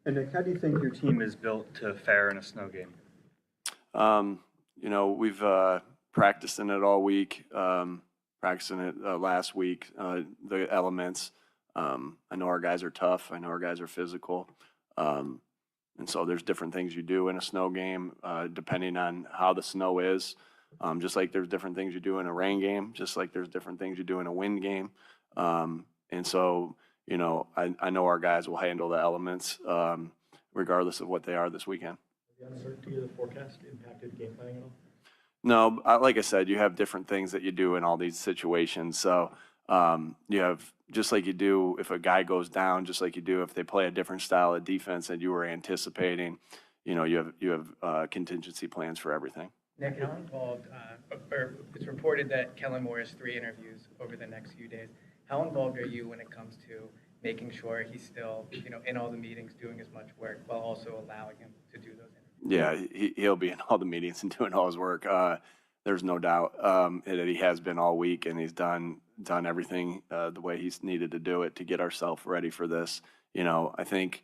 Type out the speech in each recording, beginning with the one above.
And Nick, how do you think your team is built to fare in a snow game? We've practiced in it all week, practicing it last week, the elements. I know our guys are tough. I know our guys are physical. And so there's different things you do in a snow game, depending on how the snow is. Just like there's different things you do in a rain game, just like there's different things you do in a wind game. And so, I know our guys will handle the elements, regardless of what they are this weekend. The uncertainty of the forecast impacted game planning at all? No, like I said, you have different things that you do in all these situations. So you have, just like you do if a guy goes down, just like you do if they play a different style of defense that you were anticipating, you have contingency plans for everything. Nick, how involved, or it's reported that Kellen Moore has 3 interviews over the next few days. How involved are you when it comes to making sure he's still, in all the meetings, doing as much work while also allowing him to do those interviews? Yeah, he'll be in all the meetings and doing all his work. There's no doubt that he has been all week, and he's done everything the way he's needed to do it to get ourselves ready for this. I think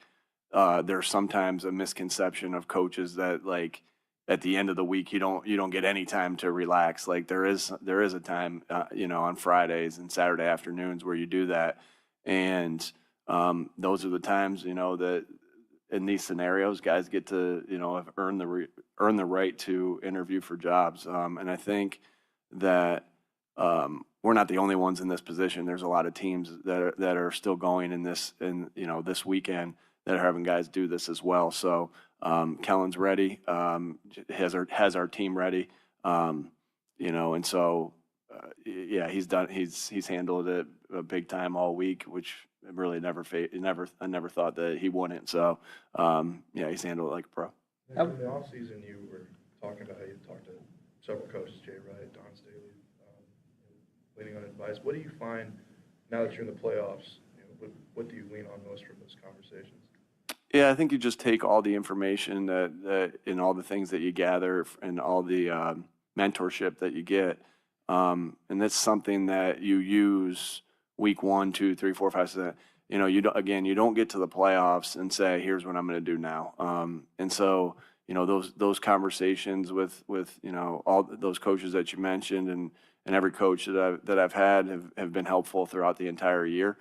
there's sometimes a misconception of coaches that, like, at the end of the week you don't get any time to relax. Like there is a time on Fridays and Saturday afternoons where you do that, and those are the times that in these scenarios guys get to have earned the right to interview for jobs. And I think that we're not the only ones in this position. There's a lot of teams that are still going in this this weekend that are having guys do this as well. So Kellen's ready, has our team ready, and so he's handled it big time all week, which really I never thought that he wouldn't. So he's handled it like a pro. In the offseason, you were talking about how you talked to several coaches, Jay Wright, Don Staley, leaning on advice. What do you find now that you're in the playoffs? What do you lean on most from those conversations? Yeah, I think you just take all the information that and all the things that you gather and all the mentorship that you get, and that's something that you use week 1, 2, 3, 4, 5, 6. You don't get to the playoffs and say, "Here's what I'm going to do now." And so those conversations with all those coaches that you mentioned and every coach that I've had have been helpful throughout the entire year.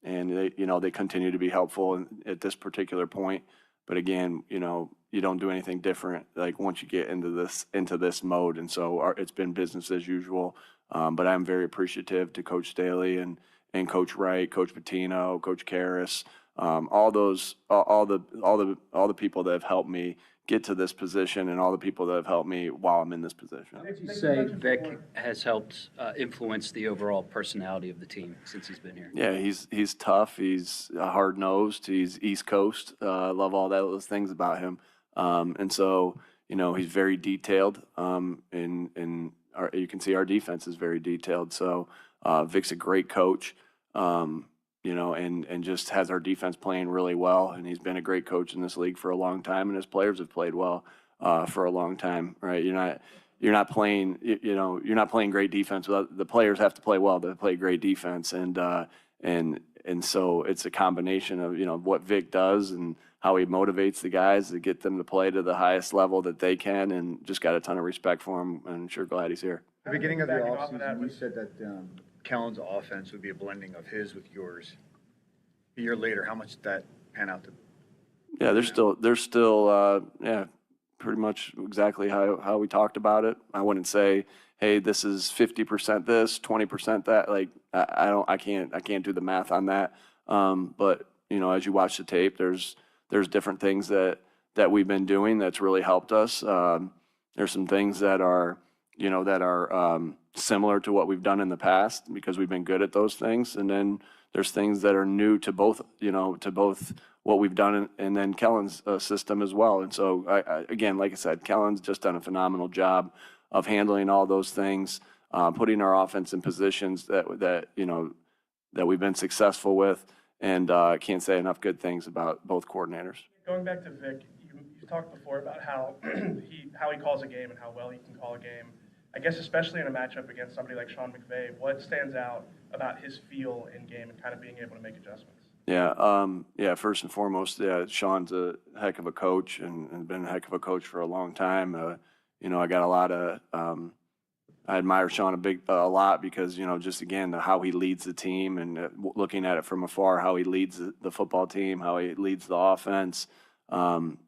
And they continue to be helpful at this particular point. But again, you don't do anything different like once you get into this mode. And so it's been business as usual. But I'm very appreciative to Coach Staley and Coach Wright, Coach Patino, Coach Karras, all the people that have helped me get to this position and all the people that have helped me while I'm in this position. How would you say Vic has helped influence the overall personality of the team since he's been here? Yeah, he's tough. He's hard-nosed. He's East Coast. I love all those things about him. And so, he's very detailed. And you can see our defense is very detailed. So Vic's a great coach. And just has our defense playing really well. And he's been a great coach in this league for a long time, and his players have played well for a long time, right? You're not playing great defense without the players have to play well to play great defense. And so it's a combination of what Vic does and how he motivates the guys to get them to play to the highest level that they can, and just got a ton of respect for him, and sure glad he's here. At the beginning of the offseason, you said that Kellen's offense would be a blending of his with yours. A year later, how much did that pan out to? Yeah, there's still pretty much exactly how we talked about it. I wouldn't say, hey, this is 50% this, 20% that. Like I can't do the math on that. But as you watch the tape, there's different things that we've been doing that's really helped us. There's some things that are similar to what we've done in the past because we've been good at those things, and then there's things that are new to both what we've done and then Kellen's system as well. And so again, like I said, Kellen's just done a phenomenal job of handling all those things, putting our offense in positions that we've been successful with, and I can't say enough good things about both coordinators. Going back to Vic, you talked before about how he calls a game and how well he can call a game. I guess especially in a matchup against somebody like Sean McVay, what stands out about his feel in game and kind of being able to make adjustments? Yeah, first and foremost, yeah, Sean's a heck of a coach and been a heck of a coach for a long time. I got a lot of, I admire Sean a lot because, just again, how he leads the team and looking at it from afar, how he leads the football team, how he leads the offense.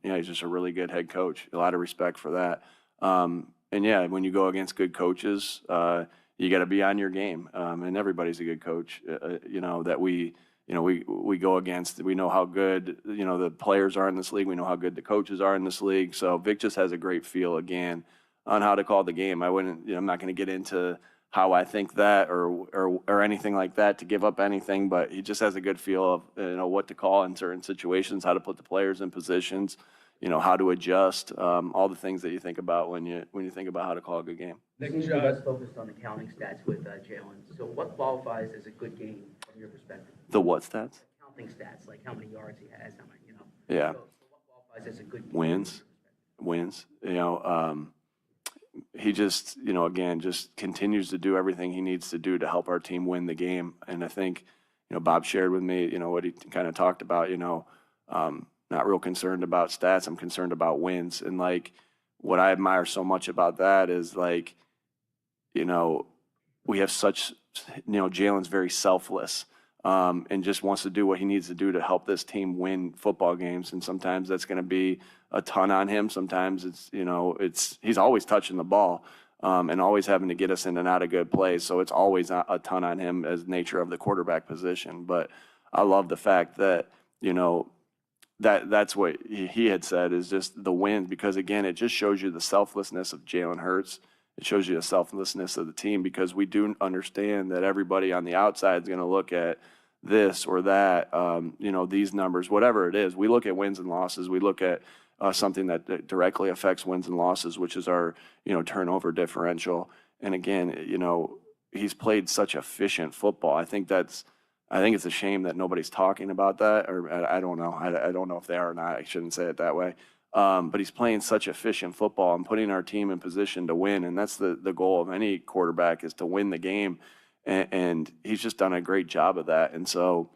He's just a really good head coach. A lot of respect for that. And yeah, when you go against good coaches, you got to be on your game. And everybody's a good coach, that we go against. We know how good, the players are in this league. We know how good the coaches are in this league. So Vic just has a great feel, again, on how to call the game. I'm not going to get into how I think that or anything like that to give up anything, but he just has a good feel of, what to call in certain situations, how to put the players in positions, how to adjust, all the things that you think about when you think about how to call a good game. It seems like us focused on the counting stats with Jalen. So what qualifies as a good game from your perspective? The what stats? Counting stats, like how many yards he has, how many, Yeah. So what qualifies as a good game? Wins. He just, again, just continues to do everything he needs to do to help our team win the game. And I think, Bob shared with me, what he kind of talked about, not real concerned about stats. I'm concerned about wins. And what I admire so much about that is we have such, Jalen's very selfless. And just wants to do what he needs to do to help this team win football games. And sometimes that's going to be a ton on him. Sometimes he's always touching the ball and always having to get us in and out of good plays. So it's always a ton on him as nature of the quarterback position. But I love the fact that, that's what he had said is just the wins, because again, it just shows you the selflessness of Jalen Hurts. It shows you the selflessness of the team, because we do understand that everybody on the outside is going to look at this or that, these numbers, whatever it is. We look at wins and losses. We look at something that directly affects wins and losses, which is our, turnover differential. And again, he's played such efficient football. I think it's a shame that nobody's talking about that, or I don't know. I don't know if they are or not. I shouldn't say it that way. But he's playing such efficient football and putting our team in position to win. And that's the goal of any quarterback, is to win the game. And he's just done a great job of that. And so,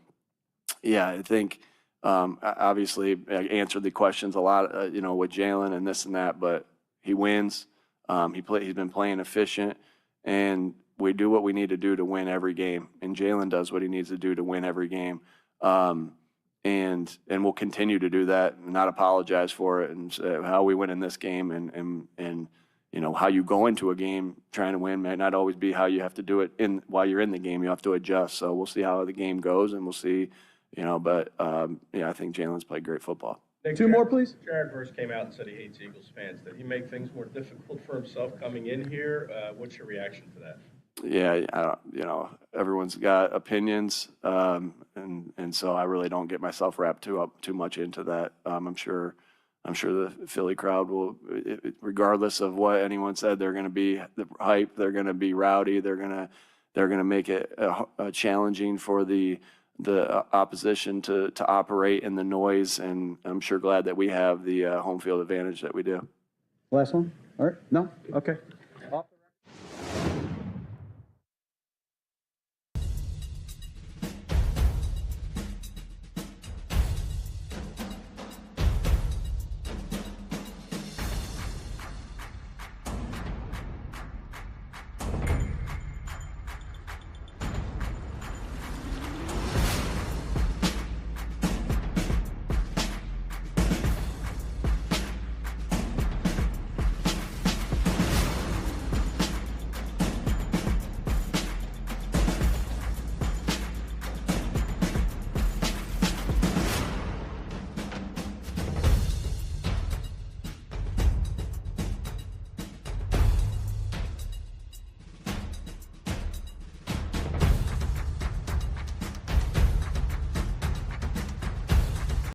yeah, I think obviously I answered the questions a lot, with Jalen and this and that, but he wins. He's been playing efficient, and we do what we need to do to win every game. And Jalen does what he needs to do to win every game. And we'll continue to do that and not apologize for it. And how we win in this game and how you go into a game trying to win might not always be how you have to do it while you're in the game. You have to adjust. So we'll see how the game goes, and we'll see, but I think Jalen's played great football. Two more, please. Jared Verse came out and said he hates Eagles fans. Did he make things more difficult for himself coming in here? What's your reaction to that? Yeah, everyone's got opinions, and so I really don't get myself wrapped too much into that. I'm sure the Philly crowd will, regardless of what anyone said, they're going to be the hype. They're going to be rowdy. They're going to make it challenging for the opposition to operate in the noise. And I'm sure glad that we have the home field advantage that we do. Last one. All right. No? Okay.